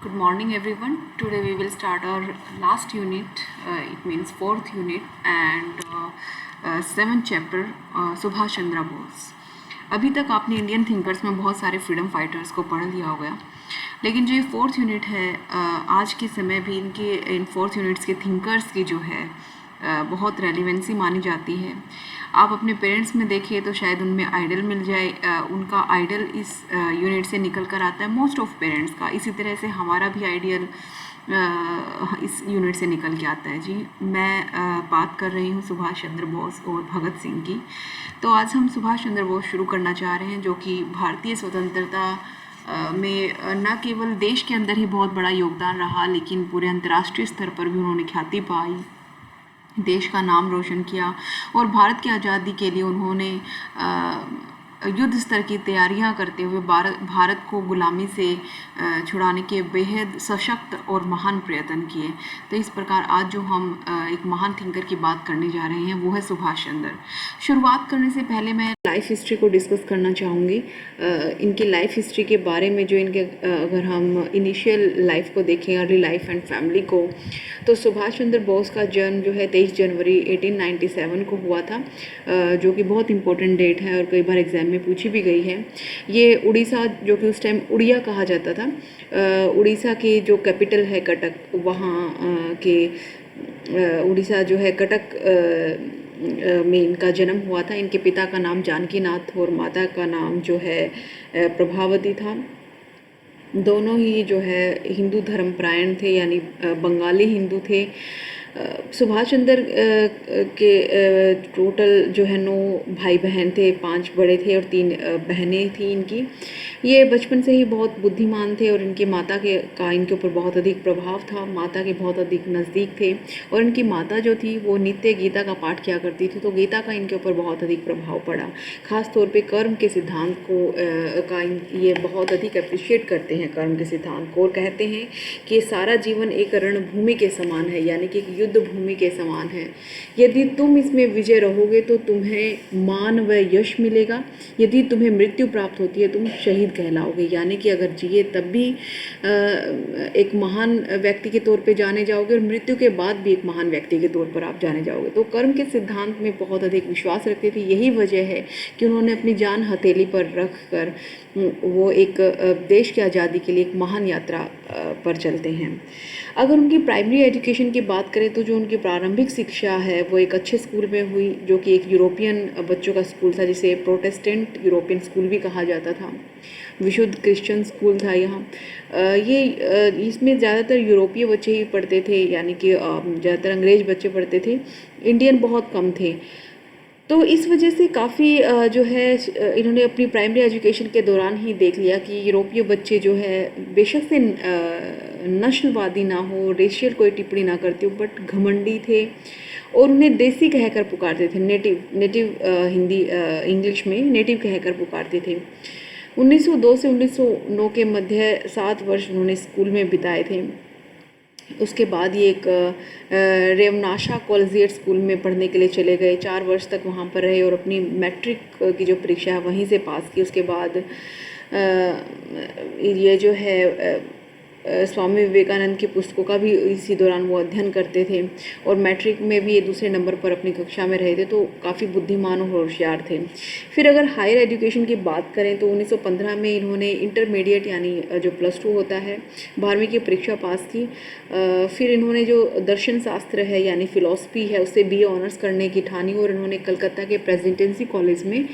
Good morning, everyone. Today we will start our last unit. It means fourth unit and seventh chapter. Subhash Chandra Bose. अभी तक आपने Indian thinkers में बहुत सारे freedom fighters को पढ़ लिया होगा, लेकिन जो ये फोर्थ यूनिट है, आज के समय भी इन फोर्थ यूनिट्स के थिंकर्स की जो है बहुत रेलिवेंसी मानी जाती है. आप अपने पेरेंट्स में देखें तो शायद उनमें आइडल मिल जाए. उनका आइडल इस यूनिट से निकल कर आता है, मोस्ट ऑफ पेरेंट्स का. इसी तरह से हमारा भी आइडियल इस यूनिट से निकल के आता है. जी, मैं बात कर रही हूँ सुभाष चंद्र बोस और भगत सिंह की. तो आज हम सुभाष चंद्र बोस शुरू करना चाह रहे हैं, जो कि भारतीय स्वतंत्रता में न केवल देश के अंदर ही बहुत बड़ा योगदान रहा, लेकिन पूरे अंतर्राष्ट्रीय स्तर पर भी उन्होंने ख्याति पाई, देश का नाम रोशन किया. और भारत की आज़ादी के लिए उन्होंने युद्ध स्तर की तैयारियां करते हुए भारत को गुलामी से छुड़ाने के बेहद सशक्त और महान प्रयत्न किए. तो इस प्रकार आज जो हम एक महान थिंकर की बात करने जा रहे हैं वो है सुभाष चंद्र. शुरुआत करने से पहले मैं लाइफ हिस्ट्री को डिस्कस करना चाहूँगी. इनकी लाइफ हिस्ट्री के बारे में जो इनके अगर हम इनिशियल लाइफ को देखें, अर्ली लाइफ एंड फैमिली को, तो सुभाष चंद्र बोस का जन्म जो है 23 जनवरी 1897 को हुआ था, जो कि बहुत इंपॉर्टेंट डेट है और कई बार एग्जाम में पूछी भी गई है. ये उड़ीसा, जो कि उस टाइम उड़िया कहा जाता था, उड़ीसा की जो कैपिटल है कटक, वहाँ के उड़ीसा जो है कटक में इनका जन्म हुआ था. इनके पिता का नाम जानकीनाथ और माता का नाम जो है प्रभावती था. दोनों ही जो है हिंदू धर्मपरायण थे, यानी बंगाली हिंदू थे. सुभाष चंद्र के टोटल जो है 9 भाई बहन थे, 5 बड़े थे और 3 बहनें थी इनकी. ये बचपन से ही बहुत बुद्धिमान थे और इनकी माता का इनके ऊपर बहुत अधिक प्रभाव था. माता के बहुत अधिक नज़दीक थे और इनकी माता जो थी वो नित्य गीता का पाठ किया करती थी, तो गीता का इनके ऊपर बहुत अधिक प्रभाव पड़ा. ख़ास तौर पे कर्म के सिद्धांत को ये बहुत अधिक अप्रिशिएट करते हैं, कर्म के सिद्धांत को, और कहते हैं कि सारा जीवन एक रणभूमि के समान है, यानी कि युद्ध भूमि के समान है. यदि तुम इसमें विजय रहोगे तो तुम्हें मान व यश मिलेगा. यदि तुम्हें मृत्यु प्राप्त होती है तुम शहीद कहलाओगे, यानी कि अगर जिए तब भी एक महान व्यक्ति के तौर पे जाने जाओगे और मृत्यु के बाद भी एक महान व्यक्ति के तौर पर आप जाने जाओगे. तो कर्म के सिद्धांत में बहुत अधिक विश्वास रखते थे. यही वजह है कि उन्होंने अपनी जान हथेली पर रख कर वो एक देश की आज़ादी के लिए एक महान यात्रा पर चलते हैं. अगर उनकी प्राइमरी एजुकेशन की बात करें तो जो उनकी प्रारंभिक शिक्षा है वो एक अच्छे स्कूल में हुई, जो कि एक यूरोपियन बच्चों का स्कूल था, जिसे प्रोटेस्टेंट यूरोपियन स्कूल भी कहा जाता था. विशुद्ध क्रिश्चियन स्कूल था यहाँ. इसमें ज़्यादातर यूरोपीय बच्चे ही पढ़ते थे, यानी कि ज़्यादातर अंग्रेज बच्चे पढ़ते थे, इंडियन बहुत कम थे. तो इस वजह से काफ़ी जो है इन्होंने अपनी प्राइमरी एजुकेशन के दौरान ही देख लिया कि यूरोपीय बच्चे जो है बेशक से नस्लवादी ना हो, रेशियल कोई टिप्पणी ना करते हो, बट घमंडी थे और उन्हें देसी कहकर पुकारते थे. नेटिव हिंदी इंग्लिश में नेटिव कहकर पुकारते थे. 1902 से 1909 के मध्य 7 वर्ष उन्होंने स्कूल में बिताए थे. उसके बाद ये एक रेवनाशा कॉलेजिएट स्कूल में पढ़ने के लिए चले गए. 4 वर्ष तक वहाँ पर रहे और अपनी मैट्रिक की जो परीक्षा है वहीं से पास की. उसके बाद ये जो है स्वामी विवेकानंद की पुस्तकों का भी इसी दौरान वो अध्ययन करते थे और मैट्रिक में भी ये दूसरे नंबर पर अपनी कक्षा में रहे थे. तो काफ़ी बुद्धिमान और होशियार थे. फिर अगर हायर एजुकेशन की बात करें तो 1915 में इन्होंने इंटरमीडिएट, यानी जो +2 होता है, 12वीं की परीक्षा पास की. फिर इन्होंने जो दर्शन शास्त्र है यानी फ़िलॉसफी है उससे BA ऑनर्स करने की ठानी और इन्होंने कलकत्ता के प्रेसिडेंसी कॉलेज में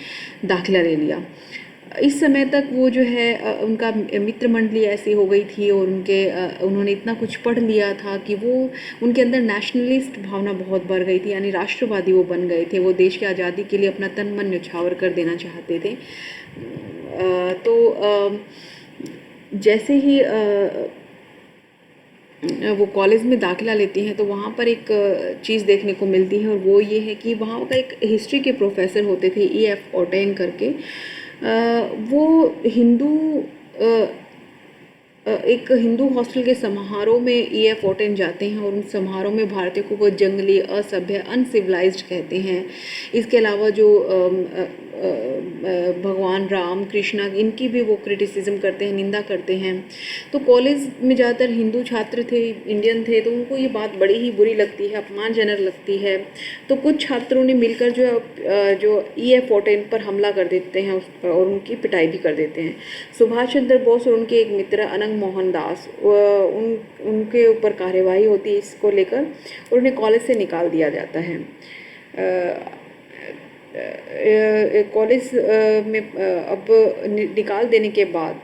दाखिला ले लिया. इस समय तक वो जो है उनका मित्र मंडली ऐसी हो गई थी और उन्होंने इतना कुछ पढ़ लिया था कि वो उनके अंदर नेशनलिस्ट भावना बहुत बढ़ गई थी, यानी राष्ट्रवादी वो बन गए थे. वो देश की आज़ादी के लिए अपना तन मन न्यौछावर कर देना चाहते थे. तो जैसे ही वो कॉलेज में दाखिला लेती हैं तो वहाँ पर एक चीज़ देखने को मिलती है और वो ये है कि वहाँ का एक हिस्ट्री के प्रोफेसर होते थे, E.F. ओटेन करके. वो एक हिंदू हॉस्टल के समारोह में E.F. ओटेन जाते हैं और उन समारोह में भारतीयों को वो जंगली, असभ्य, अनसिविलाइज्ड कहते हैं. इसके अलावा जो भगवान राम कृष्णा इनकी भी वो क्रिटिसिज्म करते हैं, निंदा करते हैं। तो कॉलेज में ज़्यादातर हिंदू छात्र थे, इंडियन थे, तो उनको ये बात बड़ी ही बुरी लगती है, अपमानजनक लगती है। तो कुछ छात्रों ने मिलकर जो EF-14 पर हमला कर देते हैं उस पर, और उनकी पिटाई भी कर देते हैं। सुभाष चंद्र बोस और उनके एक मित्र अनंग मोहन दास, उनके ऊपर कार्यवाही होती है इसको लेकर, और उन्हें कॉलेज से निकाल दिया जाता है। कॉलेज में अब निकाल देने के बाद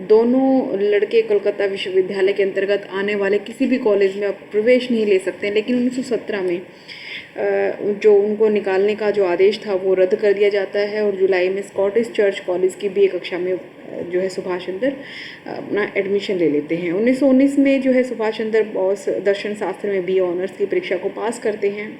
दोनों लड़के कोलकाता विश्वविद्यालय के अंतर्गत आने वाले किसी भी कॉलेज में अब प्रवेश नहीं ले सकते हैं। लेकिन 1917 में जो उनको निकालने का जो आदेश था वो रद्द कर दिया जाता है, और जुलाई में स्कॉटिश चर्च कॉलेज की भी एक कक्षा में जो है सुभाष चंद्र अपना एडमिशन ले लेते हैं। 1919 में जो है सुभाष चंद्र बोस दर्शन शास्त्र में BA ऑनर्स की परीक्षा को पास करते हैं,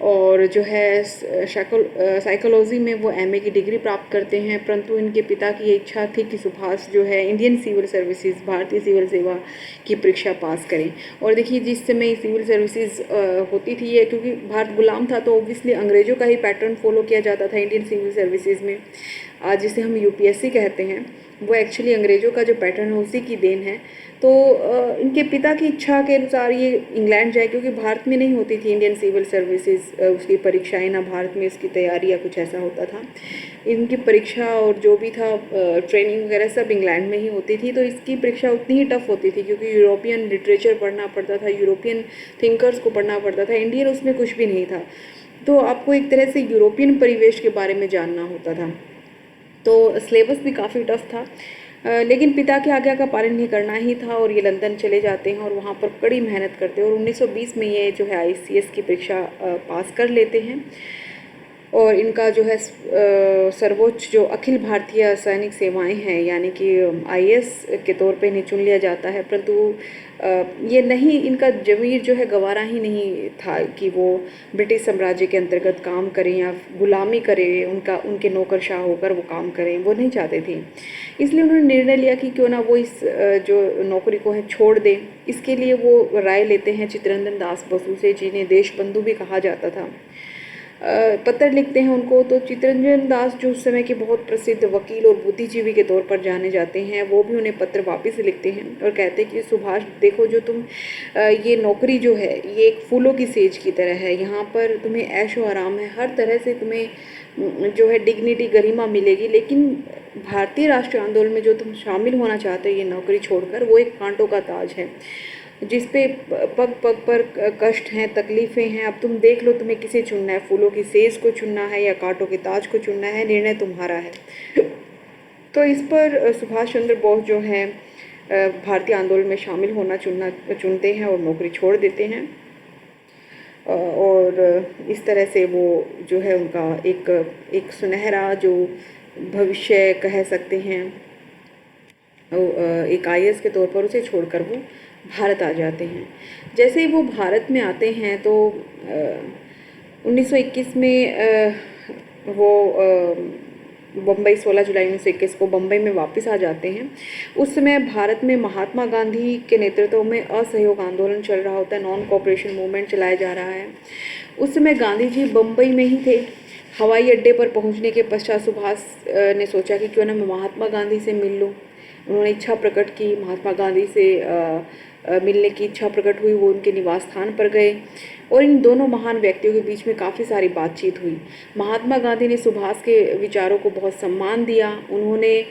और जो है साइकोलॉजी में वो MA की डिग्री प्राप्त करते हैं। परंतु इनके पिता की ये इच्छा थी कि सुभाष जो है इंडियन सिविल सर्विसेज, भारतीय सिविल सेवा की परीक्षा पास करें। और देखिए जिस समय सिविल सर्विसेज होती थी ये, क्योंकि भारत गुलाम था तो ऑब्वियसली अंग्रेज़ों का ही पैटर्न फॉलो किया जाता था इंडियन सिविल सर्विसेज में। आज जिसे हम UPSC कहते हैं, वो एक्चुअली अंग्रेज़ों का जो पैटर्न है उसी की देन है। तो इनके पिता की इच्छा के अनुसार ये इंग्लैंड जाए, क्योंकि भारत में नहीं होती थी इंडियन सिविल सर्विसेज उसकी परीक्षाएं, ना भारत में इसकी तैयारी या कुछ ऐसा होता था। इनकी परीक्षा और जो भी था ट्रेनिंग वगैरह सब इंग्लैंड में ही होती थी। तो इसकी परीक्षा उतनी ही टफ होती थी, क्योंकि यूरोपियन लिटरेचर पढ़ना पड़ता था, यूरोपियन थिंकर्स को पढ़ना पड़ता था, इंडियन उसमें कुछ भी नहीं था। तो आपको एक तरह से यूरोपियन परिवेश के बारे में जानना होता था। तो सिलेबस भी काफ़ी टफ था, लेकिन पिता की आज्ञा का पालन नहीं करना ही था, और ये लंदन चले जाते हैं और वहाँ पर कड़ी मेहनत करते हैं, और 1920 में ये जो है ICS की परीक्षा पास कर लेते हैं। और इनका जो है सर्वोच्च जो अखिल भारतीय सैनिक सेवाएं हैं यानी कि IAS के तौर पे इन्हें चुन लिया जाता है। परंतु ये नहीं, इनका ज़मीर जो है गवारा ही नहीं था कि वो ब्रिटिश साम्राज्य के अंतर्गत काम करें या गुलामी करें, उनके नौकरशाह होकर वो काम करें, वो नहीं चाहते थे। इसलिए उन्होंने निर्णय लिया कि क्यों ना वो इस जो नौकरी को है छोड़ दें। इसके लिए वो राय लेते हैं चित्तरंजन दास बसु से, जिन्हें देशबंधु भी कहा जाता था। पत्र लिखते हैं उनको। तो चित्तरंजन दास जो उस समय के बहुत प्रसिद्ध वकील और बुद्धिजीवी के तौर पर जाने जाते हैं, वो भी उन्हें पत्र वापस लिखते हैं और कहते हैं कि सुभाष देखो, जो तुम ये नौकरी जो है ये एक फूलों की सेज की तरह है, यहाँ पर तुम्हें ऐशो आराम है, हर तरह से तुम्हें जो है डिग्निटी गरिमा मिलेगी। लेकिन भारतीय राष्ट्रीय आंदोलन में जो तुम शामिल होना चाहते हो ये नौकरी छोड़कर, वो एक कांटों का ताज है जिस पे पग पग पर कष्ट हैं, तकलीफ़ें हैं। अब तुम देख लो तुम्हें किसे चुनना है, फूलों की सेज को चुनना है या कांटों के ताज को चुनना है, निर्णय तुम्हारा है। तो इस पर सुभाष चंद्र बोस जो हैं भारतीय आंदोलन में शामिल होना चुनते हैं और नौकरी छोड़ देते हैं। और इस तरह से वो जो है उनका एक सुनहरा जो भविष्य कह सकते हैं, एक IAS के तौर पर उसे छोड़कर वो भारत आ जाते हैं। जैसे ही वो भारत में आते हैं तो 1921 में वो बम्बई 16 जुलाई 1921 को बम्बई में वापस आ जाते हैं। उस समय भारत में महात्मा गांधी के नेतृत्व में असहयोग आंदोलन चल रहा होता है, नॉन कोऑपरेशन मूवमेंट चलाया जा रहा है। उस समय गांधी जी बम्बई में ही थे। हवाई अड्डे पर पहुंचने के पश्चात सुभाष ने सोचा कि क्यों ना मैं महात्मा गांधी से मिल लूँ। उन्होंने इच्छा प्रकट की, महात्मा गांधी से मिलने की इच्छा प्रकट हुई। वो उनके निवास स्थान पर गए और इन दोनों महान व्यक्तियों के बीच में काफ़ी सारी बातचीत हुई। महात्मा गांधी ने सुभाष के विचारों को बहुत सम्मान दिया। उन्होंने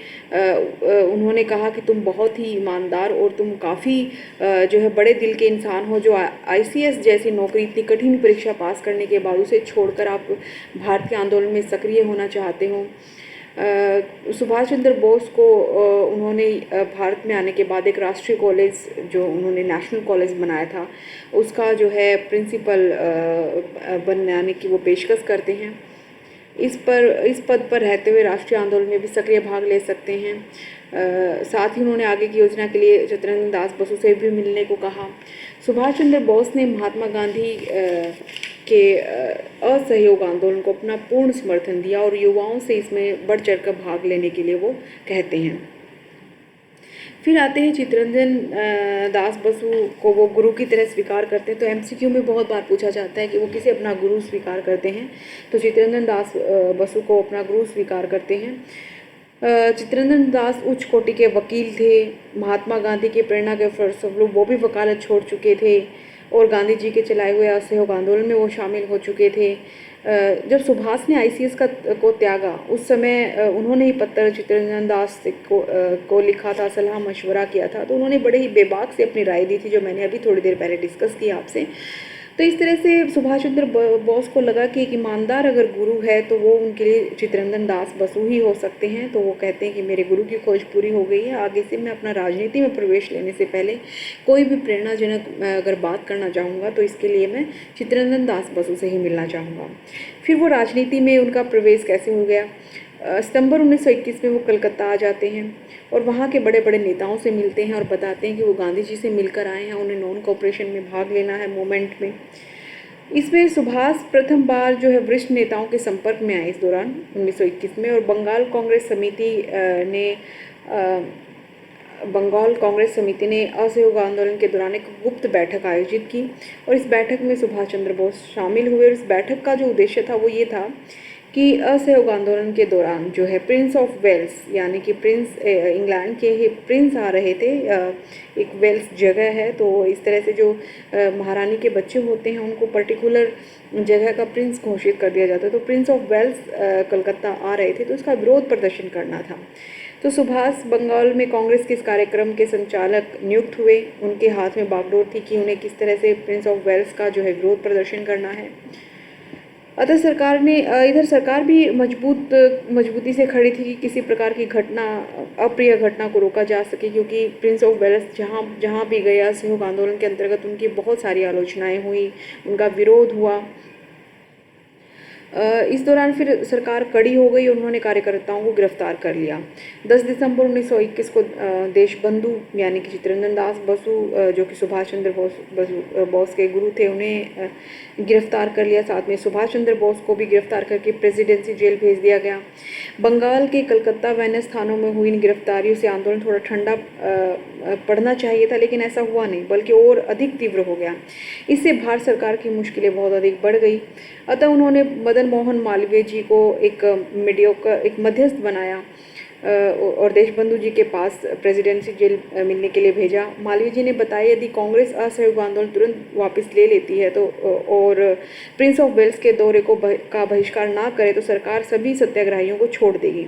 कहा कि तुम बहुत ही ईमानदार और तुम काफ़ी जो है बड़े दिल के इंसान हो, जो ICS जैसी नौकरी, इतनी कठिन परीक्षा पास करने के बाद उसे छोड़कर आप भारतीय आंदोलन में सक्रिय होना चाहते हो। सुभाष चंद्र बोस को उन्होंने भारत में आने के बाद एक राष्ट्रीय कॉलेज जो उन्होंने नेशनल कॉलेज बनाया था उसका जो है प्रिंसिपल बनाने की वो पेशकश करते हैं। इस पद पर रहते हुए राष्ट्रीय आंदोलन में भी सक्रिय भाग ले सकते हैं। साथ ही उन्होंने आगे की योजना के लिए चित्तरंजन दास बसु से भी मिलने को कहा। सुभाष चंद्र बोस ने महात्मा गांधी के असहयोग आंदोलन को अपना पूर्ण समर्थन दिया और युवाओं से इसमें बढ़ चढ़कर भाग लेने के लिए वो कहते हैं। फिर आते हैं चित्तरंजन दास बसु को वो गुरु की तरह स्वीकार करते हैं। तो एमसीक्यू में बहुत बार पूछा जाता है कि वो किसे अपना गुरु स्वीकार करते हैं, तो चित्तरंजन दास बसु को अपना गुरु स्वीकार करते हैं। चित्तरंजन दास उच्च कोटि के वकील थे। महात्मा गांधी की प्रेरणा के फलस्वरूप वो भी वकालत छोड़ चुके थे और गांधी जी के चलाए हुए असहयोग आंदोलन में वो शामिल हो चुके थे। जब सुभाष ने आईसीएस को त्यागा, उस समय उन्होंने ही पत्र चित्तरंजन दास को लिखा था, सलाह मशवरा किया था। तो उन्होंने बड़े ही बेबाक से अपनी राय दी थी, जो मैंने अभी थोड़ी देर पहले डिस्कस की आपसे। तो इस तरह से सुभाष चंद्र बोस को लगा कि एक ईमानदार अगर गुरु है तो वो उनके लिए चित्तरंजन दास बसु ही हो सकते हैं। तो वो कहते हैं कि मेरे गुरु की खोज पूरी हो गई है, आगे से मैं अपना राजनीति में प्रवेश लेने से पहले कोई भी प्रेरणाजनक अगर बात करना चाहूँगा तो इसके लिए मैं चित्तरंजन दास बसु से ही मिलना चाहूँगा। फिर वो राजनीति में उनका प्रवेश कैसे हो गया। सितंबर 1921 में वो कलकत्ता आ जाते हैं और वहाँ के बड़े बड़े नेताओं से मिलते हैं और बताते हैं कि वो गांधी जी से मिलकर आए हैं, उन्हें नॉन कोऑपरेशन में भाग लेना है मूवमेंट में। इसमें सुभाष प्रथम बार जो है वरिष्ठ नेताओं के संपर्क में आए इस दौरान 1921 में। और बंगाल कांग्रेस समिति ने असहयोग आंदोलन के दौरान एक गुप्त बैठक आयोजित की और इस बैठक में सुभाष चंद्र बोस शामिल हुए। और इस बैठक का जो उद्देश्य था वो ये था कि असहयोग आंदोलन के दौरान जो है प्रिंस ऑफ वेल्स, यानी कि प्रिंस इंग्लैंड के ही प्रिंस आ रहे थे। एक वेल्स जगह है, तो इस तरह से जो महारानी के बच्चे होते हैं उनको पर्टिकुलर जगह का प्रिंस घोषित कर दिया जाता है। तो प्रिंस ऑफ वेल्स कलकत्ता आ रहे थे, तो इसका विरोध प्रदर्शन करना था। तो सुभाष बंगाल में कांग्रेस के इस कार्यक्रम के संचालक नियुक्त हुए। उनके हाथ में बागडोर थी कि उन्हें किस तरह से प्रिंस ऑफ वेल्स का जो है विरोध प्रदर्शन करना है। अतः सरकार भी मजबूती से खड़ी थी कि किसी प्रकार की अप्रिय घटना को रोका जा सके, क्योंकि प्रिंस ऑफ वेल्स जहाँ भी गया असहयोग आंदोलन के अंतर्गत उनकी बहुत सारी आलोचनाएं हुई, उनका विरोध हुआ। इस दौरान फिर सरकार कड़ी हो गई और उन्होंने कार्यकर्ताओं को गिरफ्तार कर लिया। 10 दिसंबर 1921 को देशबंधु यानी कि चित्तरंजन दास बसु जो कि सुभाष चंद्र बोस के गुरु थे, उन्हें गिरफ्तार कर लिया। साथ में सुभाष चंद्र बोस को भी गिरफ्तार करके प्रेसिडेंसी जेल भेज दिया गया। बंगाल के कलकत्ता व अन्य स्थानों में हुई इन गिरफ्तारियों से आंदोलन थोड़ा ठंडा पड़ना चाहिए था, लेकिन ऐसा हुआ नहीं, बल्कि और अधिक तीव्र हो गया। इससे भारत सरकार की मुश्किलें बहुत अधिक बढ़ गई। अतः उन्होंने मदन मोहन मालवीय जी को एक मध्यस्थ बनाया और देशबंधु जी के पास प्रेसिडेंसी जेल मिलने के लिए भेजा। मालवीय जी ने बताया यदि कांग्रेस असहयोग आंदोलन तुरंत वापस ले लेती है तो और प्रिंस ऑफ वेल्स के दौरे का बहिष्कार ना करे तो सरकार सभी सत्याग्रहियों को छोड़ देगी।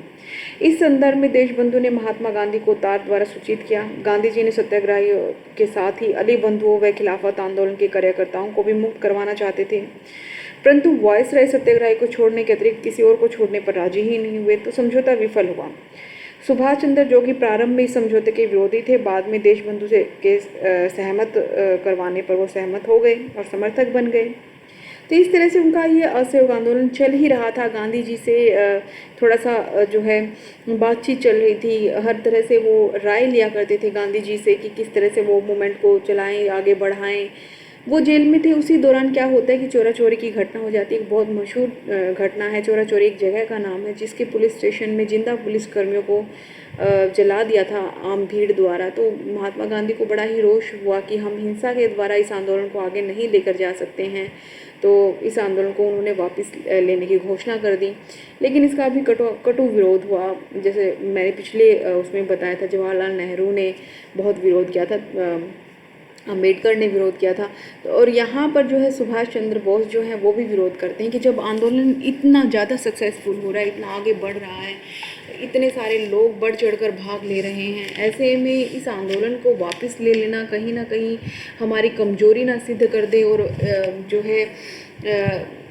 इस संदर्भ में देशबंधु ने महात्मा गांधी को तार द्वारा सूचित किया। गांधी जी ने सत्याग्रहियों के साथ ही अली बंधुओं व खिलाफत आंदोलन के कार्यकर्ताओं को भी मुक्त करवाना चाहते थे, परंतु वायसराय सत्याग्रही को छोड़ने के अतिरिक्त किसी और को छोड़ने पर राजी ही नहीं हुए, तो समझौता विफल हुआ। सुभाष चंद्र जो कि प्रारंभ में इस समझौते के विरोधी थे, बाद में देशबंधु के सहमत करवाने पर वो सहमत हो गए और समर्थक बन गए। तो इस तरह से उनका ये असहयोग आंदोलन चल ही रहा था। गांधी जी से थोड़ा सा जो है बातचीत चल रही थी, हर तरह से वो राय लिया करते थे गांधी जी से कि किस तरह से वो मूवमेंट को चलाएं, आगे बढ़ाएं। वो जेल में थे, उसी दौरान क्या होता है कि चोरा चोरी की घटना हो जाती है। एक बहुत मशहूर घटना है, चोरा चोरी एक जगह का नाम है, जिसके पुलिस स्टेशन में जिंदा पुलिस कर्मियों को जला दिया था आम भीड़ द्वारा। तो महात्मा गांधी को बड़ा ही रोष हुआ कि हम हिंसा के द्वारा इस आंदोलन को आगे नहीं लेकर जा सकते हैं, तो इस आंदोलन को उन्होंने वापस लेने की घोषणा कर दी। लेकिन इसका भी कटु विरोध हुआ। जैसे मैंने पिछले उसमें बताया था, जवाहरलाल नेहरू ने बहुत विरोध किया था, अम्बेडकर ने विरोध किया था। तो और यहाँ पर जो है सुभाष चंद्र बोस जो है वो भी विरोध करते हैं कि जब आंदोलन इतना ज़्यादा सक्सेसफुल हो रहा है, इतना आगे बढ़ रहा है, इतने सारे लोग बढ़ चढ़कर भाग ले रहे हैं, ऐसे में इस आंदोलन को वापस ले लेना कहीं ना कहीं हमारी कमजोरी ना सिद्ध कर दे और जो है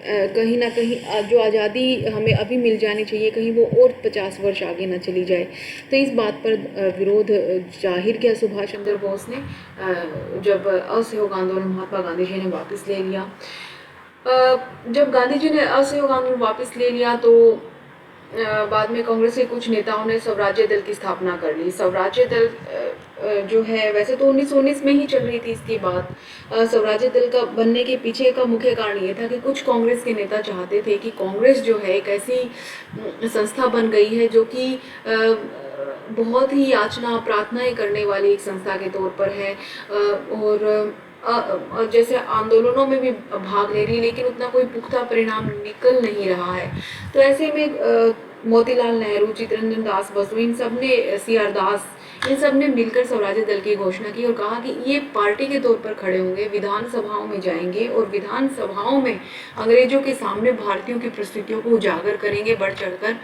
कहीं ना कहीं जो आज़ादी हमें अभी मिल जानी चाहिए कहीं वो और 50 वर्ष आगे ना चली जाए। तो इस बात पर विरोध जाहिर किया सुभाष चंद्र बोस ने। जब असहयोग आंदोलन महात्मा गांधी जी ने वापस ले लिया, जब गांधी जी ने असहयोग आंदोलन वापस ले लिया तो बाद में कांग्रेस के कुछ नेताओं ने स्वराज्य दल की स्थापना कर ली। स्वराज्य दल जो है वैसे तो 1919 में ही चल रही थी इसकी बात। स्वराज्य दल का बनने के पीछे का मुख्य कारण ये था कि कुछ कांग्रेस के नेता चाहते थे कि कांग्रेस जो है एक ऐसी संस्था बन गई है जो कि बहुत ही याचना प्रार्थनाएं करने वाली एक संस्था के तौर पर है, और जैसे आंदोलनों में भी भाग ले रही है, लेकिन उतना कोई पुख्ता परिणाम निकल नहीं रहा है। तो ऐसे में मोतीलाल नेहरू, चित्तरंजन दास बसु, इन सब ने, सी आर दास, इन सब ने मिलकर स्वराज्य दल की घोषणा की और कहा कि ये पार्टी के तौर पर खड़े होंगे, विधानसभाओं में जाएंगे और विधानसभाओं में अंग्रेजों के सामने भारतीयों की परिस्थितियों को उजागर करेंगे बढ़ चढ़कर।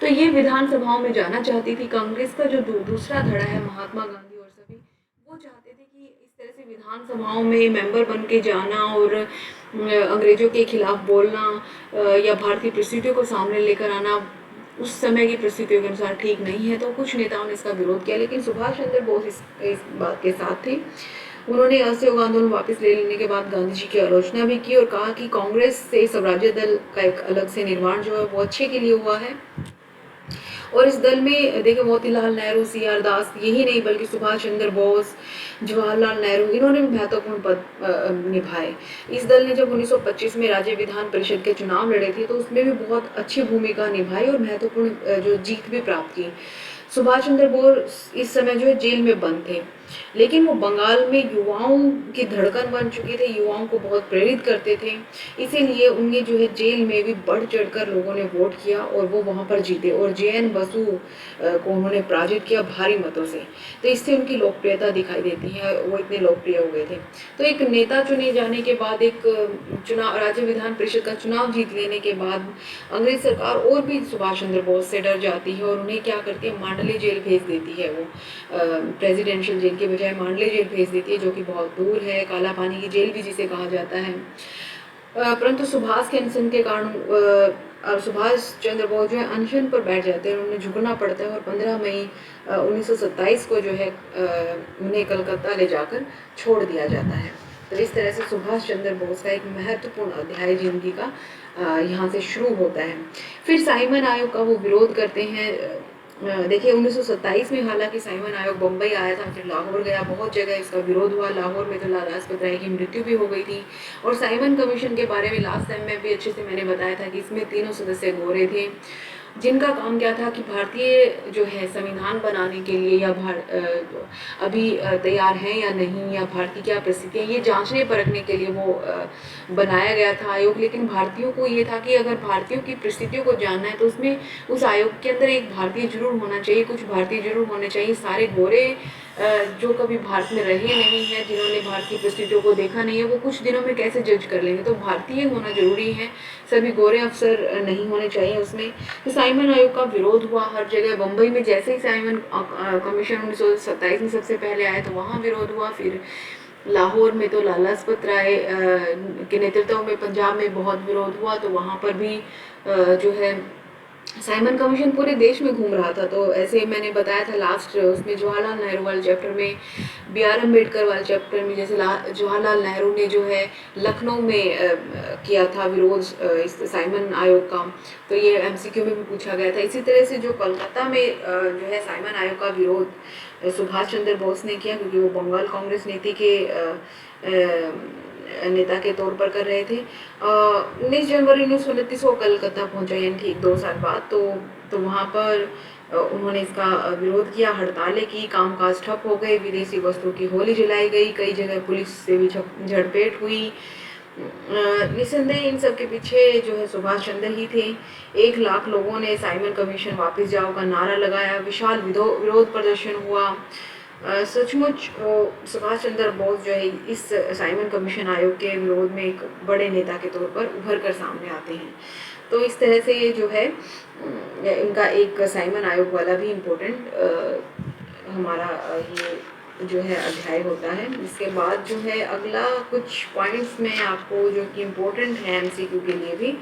तो ये विधानसभाओं में जाना चाहती थी। कांग्रेस का जो दूसरा धड़ा है, महात्मा गांधी और सभी, वो चाहते थे कि इस तरह से विधानसभाओं में मेंबर बन के जाना और अंग्रेजों के खिलाफ बोलना या भारतीय परिस्थितियों को सामने लेकर आना उस समय की परिस्थितियों के अनुसार ठीक नहीं है। तो कुछ नेताओं ने इसका विरोध किया, लेकिन सुभाष चंद्र बोस इस बात के साथ थे। उन्होंने असहयोग आंदोलन वापस ले लेने के बाद गांधी जी की आलोचना भी की और कहा कि कांग्रेस से स्वराज्य दल का एक अलग से निर्माण जो है वो अच्छे के लिए हुआ है। और इस दल में देखिए मोतीलाल नेहरू, सी आर दास, यही नहीं बल्कि सुभाष चंद्र बोस, जवाहरलाल नेहरू, इन्होंने भी महत्वपूर्ण पद निभाए। इस दल ने जब 1925 में राज्य विधान परिषद के चुनाव लड़े थे तो उसमें भी बहुत अच्छी भूमिका निभाई और महत्वपूर्ण जो जीत भी प्राप्त की। सुभाष चंद्र बोस इस समय जो है जेल में बंद थे, लेकिन वो बंगाल में युवाओं की धड़कन बन चुके थे, युवाओं को बहुत प्रेरित करते थे। इसीलिए उनके जो है जेल में भी बढ़ चढ़कर लोगों ने वोट किया और वो वहाँ पर जीते और जे.एन. बसु को उन्होंने पराजित किया भारी मतों से। तो इससे उनकी लोकप्रियता दिखाई देती है, वो इतने लोकप्रिय हो गए थे। तो एक नेता चुने जाने के बाद, एक चुनाव, राज्य विधान परिषद का चुनाव जीत लेने के बाद अंग्रेज सरकार और भी सुभाष चंद्र बोस से डर जाती है और उन्हें क्या करती है, मांडले जेल भेज देती है। वो प्रेसिडेंशियल जेल के बजाय मांडले जेल भेज देती है, जो कि बहुत दूर है, काला पानी की जेल भी जिसे कहा जाता है। परंतु सुभाष के अनशन के कारण सुभाष चंद्र बोस जो है अनशन पर बैठ जाते हैं, उन्हें झुकना पड़ता है और 15 मई 1927 को जो है उन्हें कलकत्ता ले जाकर छोड़ दिया जाता है। तो इस तरह से सुभाष चंद्र बोस का एक महत्वपूर्ण अध्याय जिंदगी का यहाँ से शुरू होता है। फिर साइमन आयोग का वो विरोध करते हैं। देखिए 1927 में हालांकि साइमन आयोग बम्बई आया था, फिर लाहौर गया, बहुत जगह इसका विरोध हुआ। लाहौर में तो लाला लाजपत राय की मृत्यु भी हो गई थी। और साइमन कमीशन के बारे में लास्ट टाइम में भी अच्छे से मैंने बताया था कि इसमें 3 सदस्य गोरे थे, जिनका काम क्या था कि भारतीय जो है संविधान बनाने के लिए या अभी तैयार हैं या नहीं, या भारत की क्या परिस्थिति है, ये जांचने परखने के लिए वो बनाया गया था आयोग। लेकिन भारतीयों को ये था कि अगर भारतीयों की परिस्थितियों को जानना है तो उसमें उस आयोग के अंदर एक भारतीय जरूर होना चाहिए, कुछ भारतीय जरूर होने चाहिए। सारे गोरे जो कभी भारत में रहे नहीं है, जिन्होंने भारत की परिस्थितियों को देखा नहीं है, वो कुछ दिनों में कैसे जज कर लेंगे। तो भारतीय होना जरूरी है, सभी गोरे अफसर नहीं होने चाहिए उसमें। तो साइमन आयोग का विरोध हुआ हर जगह। बम्बई में जैसे ही साइमन कमीशन 1927 में सबसे पहले आया तो वहाँ विरोध हुआ। फिर लाहौर में तो लाला लाजपत राय के नेतृत्व में पंजाब में बहुत विरोध हुआ, तो वहाँ पर भी जो है साइमन कमीशन पूरे देश में घूम रहा था। तो ऐसे मैंने बताया था लास्ट उसमें जवाहरलाल नेहरू वाले चैप्टर में, B.R. अम्बेडकर वाले चैप्टर में, जैसे जवाहरलाल नेहरू ने जो है लखनऊ में किया था विरोध इस साइमन आयोग का, तो ये MCQ में भी पूछा गया था। इसी तरह से जो कोलकाता में जो है साइमन आयोग का विरोध सुभाष चंद्र बोस ने किया, क्योंकि वो बंगाल कांग्रेस नीति के नेता के तौर पर कर रहे थे। 19 जनवरी 1929 को कलकत्ता पहुंचा, यानी ठीक 2 साल बाद। तो वहाँ पर उन्होंने इसका विरोध किया, हड़तालें की, कामकाज ठप हो गए, विदेशी वस्तुओं की होली जलाई गई, कई जगह पुलिस से भी झड़पेट हुई। निस्संदेह इन सब के पीछे जो है सुभाष चंद्र ही थे। 1 लाख लोगों ने साइमन कमीशन वापस जाओ का नारा लगाया, विशाल विरोध प्रदर्शन हुआ। सचमुच सुभाष चंद्र बोस जो है इस साइमन कमीशन आयोग के विरोध में एक बड़े नेता के तौर पर उभर कर सामने आते हैं। तो इस तरह से ये जो है इनका एक साइमन आयोग वाला भी इम्पोर्टेंट हमारा ये जो है अध्याय होता है। इसके बाद जो है अगला कुछ पॉइंट्स में आपको जो कि इम्पोर्टेंट है MCQ के लिए भी,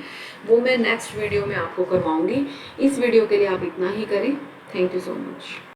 वो मैं नेक्स्ट वीडियो में आपको करवाऊँगी। इस वीडियो के लिए आप इतना ही करें। Thank you so much.